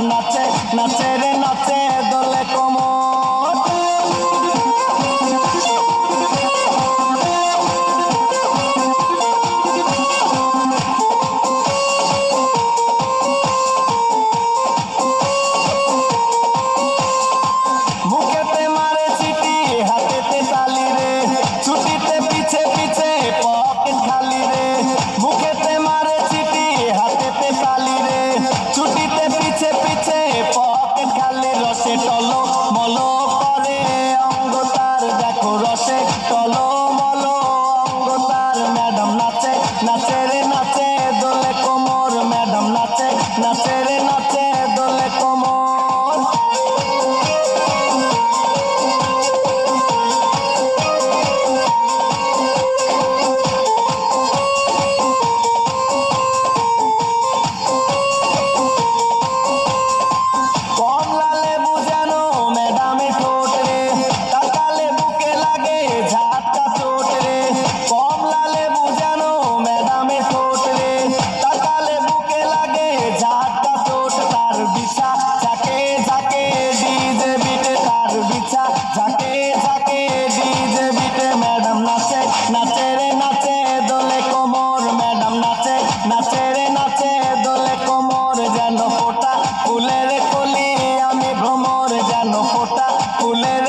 নাচে নাচে রে নাচে দোলে কোমর। বুকেতে মারে চিঠি হাতেতে তালি রে, ছুটিতে পিছে পিছে পকেট খালি রে। বুকেতে মারে চিঠি হাতেতে তালি রে, ছুটিতে পিছে পিছে পকেট খালি। রসে টলো মলো করে অঙ্গ তার, দেখো রসে টলো মলো অঙ্গ তার। ম্যাডাম নাচে নাচে রে নাচে দোলে কোমর, ম্যাডাম নাচে নাচে রে নাচে দোলে কোমর। কমলা লেবু যেন ম্যাডামের ঠোঁট রে, তাকালে বুকে লাগে ঝাটকা চোট রে। কমলা লেবু যেন ম্যাডামের ঠোঁট রে, তাকালে বুকে লাগে ঝাটকা চোট। তার বিছা ঝাঁকে ঝাঁকে ডিজে বিটে, তার বিছা ঝাঁকে ঝাঁকে ডিজে বিটে। ম্যাডাম নাচে নাচে রে নাচে দোলে কোমর, ম্যাডাম নাচে নাচে রে নাচে দোলে কোমর। যেন ফোটা ফুলের কলি আমি ভ্রমর, যেন ফোটা ফুলের